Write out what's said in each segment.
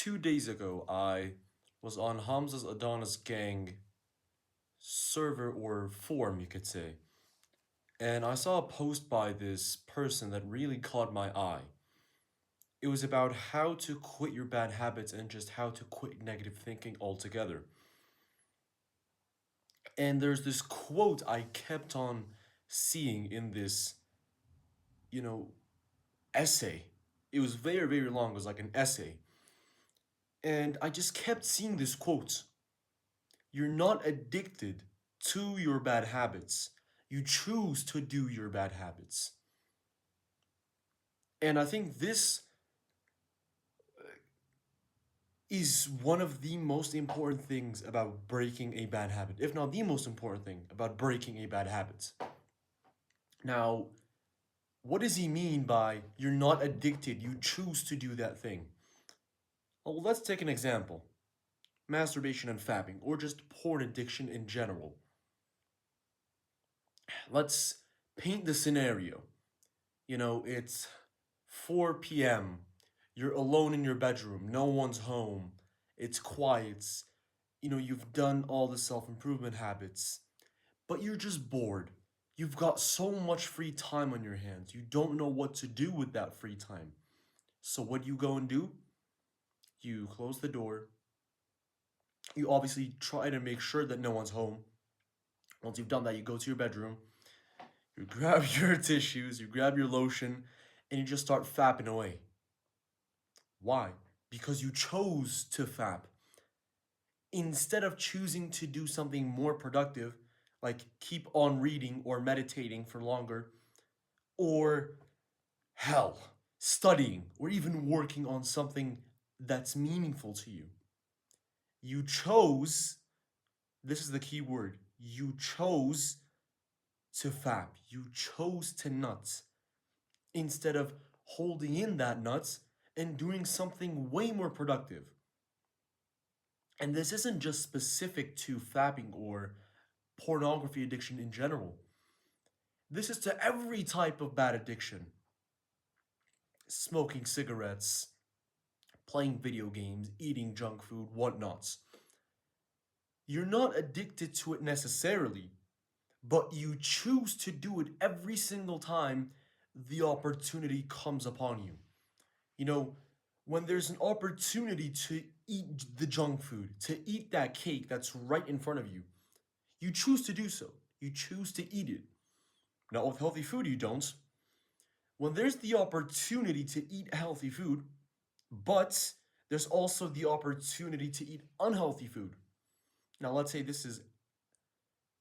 2 days ago, I was on Hamza's Adonis Gang server or forum, you could say, and I saw a post by this person that really caught my eye. It was about how to quit your bad habits and just how to quit negative thinking altogether. And there's this quote I kept on seeing in this, you know, essay. It was very, very long, it was like an essay. And I just kept seeing this quote. You're not addicted to your bad habits. You choose to do your bad habits. And I think this is one of the most important things about breaking a bad habit, if not the most important thing about breaking a bad habit. Now, what does he mean by you're not addicted, you choose to do that thing? Well, let's take an example: masturbation and fapping, or just porn addiction in general. Let's paint the scenario. It's 4 p.m. You're alone in your bedroom, no one's home, it's quiet. You've done all the self improvement habits, but you're just bored. You've got so much free time on your hands, you don't know what to do with that free time. So, what do you go and do? You close the door. You obviously try to make sure that no one's home. Once you've done that, you go to your bedroom, you grab your tissues, you grab your lotion, and you just start fapping away. Why? Because you chose to fap. Instead of choosing to do something more productive, like keep on reading or meditating for longer, or hell, studying, or even working on something that's meaningful to you. You chose, this is the key word, you chose to fap. You chose to nuts instead of holding in that nuts and doing something way more productive. And this isn't just specific to fapping or pornography addiction in general. This is to every type of bad addiction: smoking cigarettes, playing video games, eating junk food, whatnots. You're not addicted to it necessarily, but you choose to do it every single time the opportunity comes upon you. You know, when there's an opportunity to eat the junk food, to eat that cake that's right in front of you, you choose to do so. You choose to eat it. Now, with healthy food, you don't. When there's the opportunity to eat healthy food, but there's also the opportunity to eat unhealthy food. Now, let's say this is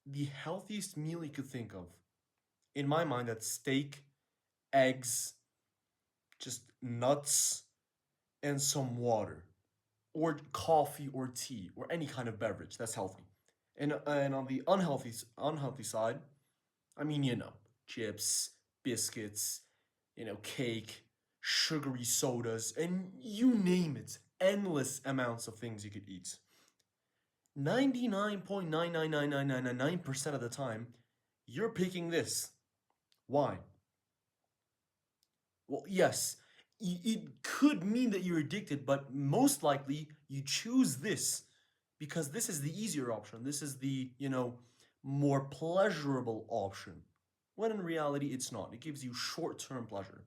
the healthiest meal you could think of. In my mind, that's steak, eggs, just nuts, and some water, or coffee or tea, or any kind of beverage that's healthy. And on the unhealthy side, I mean, chips, biscuits, cake, sugary sodas, and you name it, endless amounts of things you could eat. 99.9999999% of the time, you're picking this. Why? Well, yes, it could mean that you're addicted, but most likely you choose this because this is the easier option. This is the, more pleasurable option. When in reality, it's not. It gives you short term pleasure.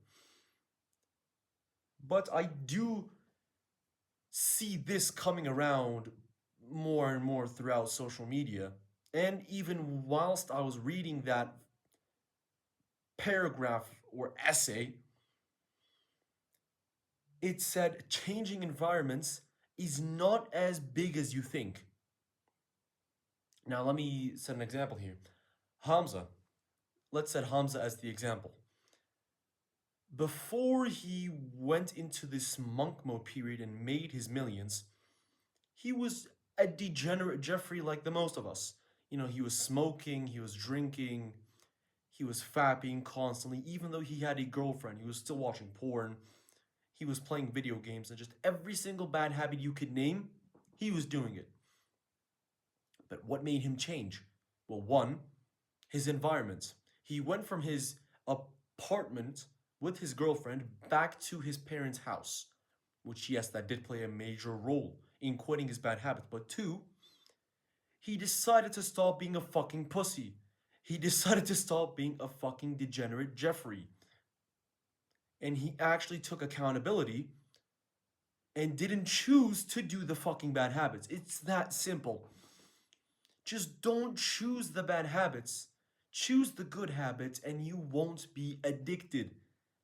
But I do see this coming around more and more throughout social media. And even whilst I was reading that paragraph or essay, it said changing environments is not as big as you think. Now, let me set an example here. Hamza, let's set Hamza as the example. Before he went into this monk mode period and made his millions, he was a degenerate Jeffrey like the most of us. He was smoking, he was drinking, he was fapping constantly. Even though he had a girlfriend, he was still watching porn. He was playing video games, and just every single bad habit you could name, he was doing it. But what made him change? Well, one, his environment. He went from his apartment with his girlfriend back to his parents' house which, yes, that did play a major role in quitting his bad habits. But two, he decided to stop being a fucking pussy. He decided to stop being a fucking degenerate Jeffrey. And he actually took accountability and didn't choose to do the fucking bad habits. It's that simple. Just don't choose the bad habits. Choose the good habits and you won't be addicted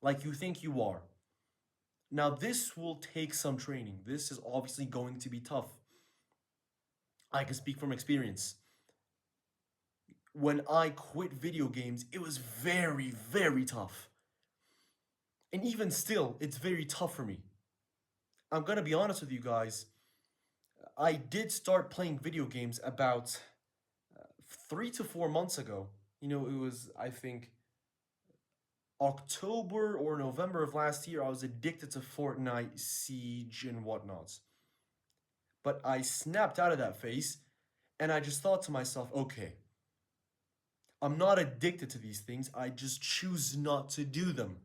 like you think you are. Now, this will take some training. This is obviously going to be tough. I can speak from experience. When I quit video games, it was very, very tough. And even still, it's very tough for me. I'm gonna be honest with you guys. I did start playing video games about 3 to 4 months ago. It was, I think, October or November of last year. I was addicted to Fortnite, Siege, and whatnot. But I snapped out of that phase and I just thought to myself, okay, I'm not addicted to these things. I just choose not to do them.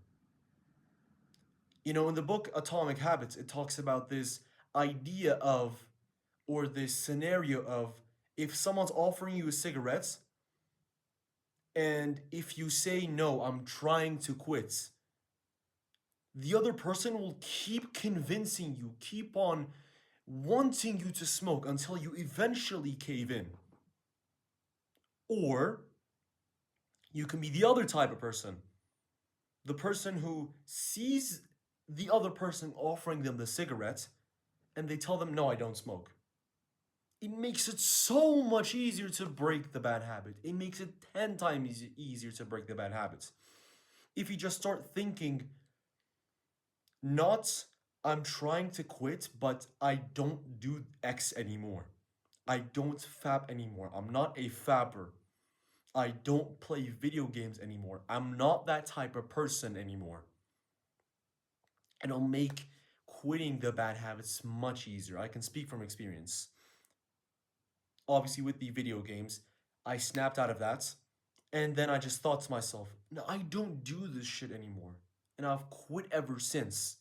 In the book Atomic Habits, it talks about this idea of, or this scenario of, if someone's offering you cigarettes, and if you say no, I'm trying to quit, the other person will keep convincing you, keep on wanting you to smoke until you eventually cave in. Or you can be the other type of person, the person who sees the other person offering them the cigarette and they tell them, no, I don't smoke. It makes it so much easier to break the bad habit. It makes it 10 times easier to break the bad habits. If you just start thinking, not I'm trying to quit, but I don't do X anymore. I don't fab anymore. I'm not a fabber. I don't play video games anymore. I'm not that type of person anymore. And it'll make quitting the bad habits much easier. I can speak from experience. Obviously, with the video games, I snapped out of that. And then I just thought to myself, no, I don't do this shit anymore. And I've quit ever since.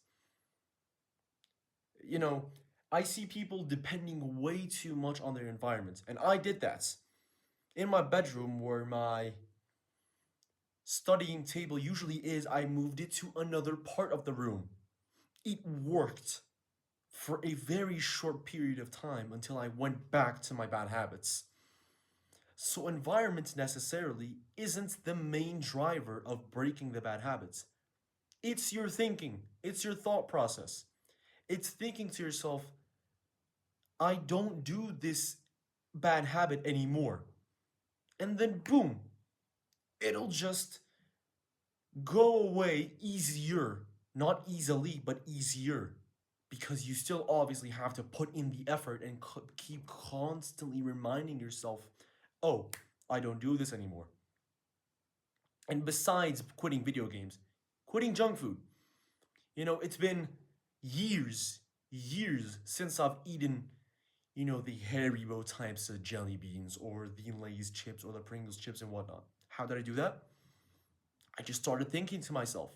You know, I see people depending way too much on their environment. And I did that. In my bedroom, where my studying table usually is, I moved it to another part of the room. It worked for a very short period of time until I went back to my bad habits. So, environment necessarily isn't the main driver of breaking the bad habits. It's your thinking, it's your thought process. It's thinking to yourself, I don't do this bad habit anymore. And then, boom, it'll just go away easier. Not easily, but easier. Because you still obviously have to put in the effort and keep constantly reminding yourself, oh, I don't do this anymore. And besides quitting video games, quitting junk food. It's been years since I've eaten, the Haribo types of jelly beans or the Lay's chips or the Pringles chips and whatnot. How did I do that? I just started thinking to myself,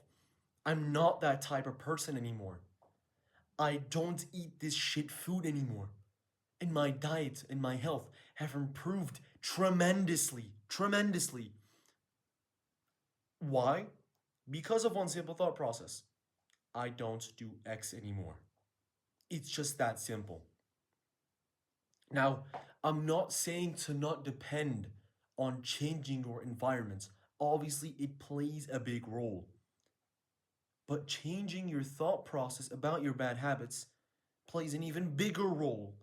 I'm not that type of person anymore. I don't eat this shit food anymore. And my diet and my health have improved tremendously, tremendously. Why? Because of one simple thought process. I don't do X anymore. It's just that simple. Now, I'm not saying to not depend on changing your environment. Obviously, it plays a big role. But changing your thought process about your bad habits plays an even bigger role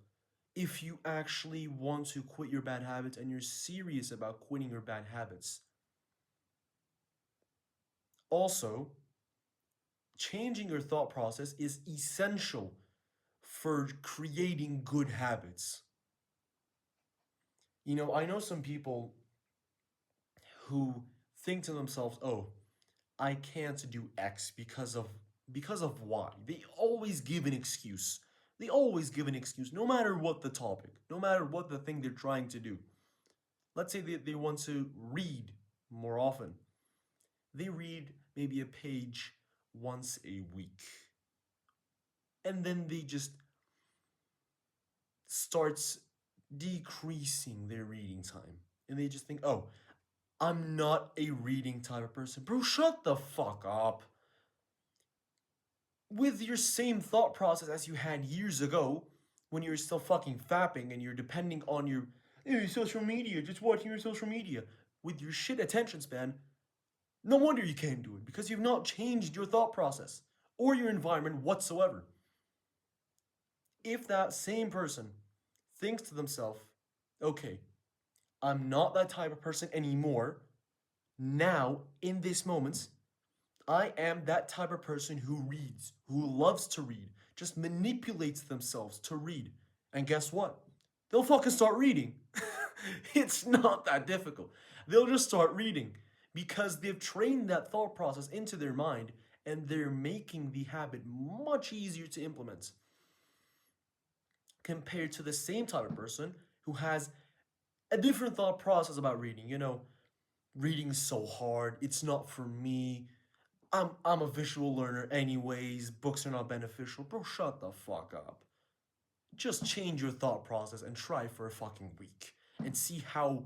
if you actually want to quit your bad habits and you're serious about quitting your bad habits. Also, changing your thought process is essential for creating good habits. I know some people who think to themselves, "Oh, I can't do X because of Y." They always give an excuse. They always give an excuse, no matter what the topic, no matter what the thing they're trying to do. Let's say they want to read more often. They read maybe a page once a week. and then they just starts decreasing their reading time. And they just think, oh, I'm not a reading type of person. Bro, shut the fuck up. With your same thought process as you had years ago, when you were still fucking fapping and you're depending on your social media, just watching your social media, with your shit attention span, no wonder you can't do it, because you've not changed your thought process or your environment whatsoever. If that same person thinks to themselves, okay, I'm not that type of person anymore, now, in this moment, I am that type of person who reads, who loves to read, just manipulates themselves to read. And guess what? They'll fucking start reading. It's not that difficult. They'll just start reading because they've trained that thought process into their mind, and they're making the habit much easier to implement compared to the same type of person who has a different thought process about reading. Reading is so hard. It's not for me. I'm a visual learner anyways. Books are not beneficial. Bro, shut the fuck up. Just change your thought process and try for a fucking week and see how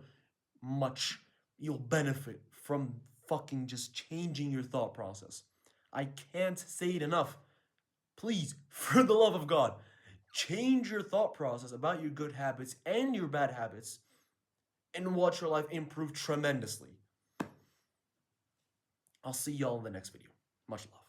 much you'll benefit from fucking just changing your thought process. I can't say it enough. Please, for the love of God, change your thought process about your good habits and your bad habits and watch your life improve tremendously. I'll see y'all in the next video. Much love.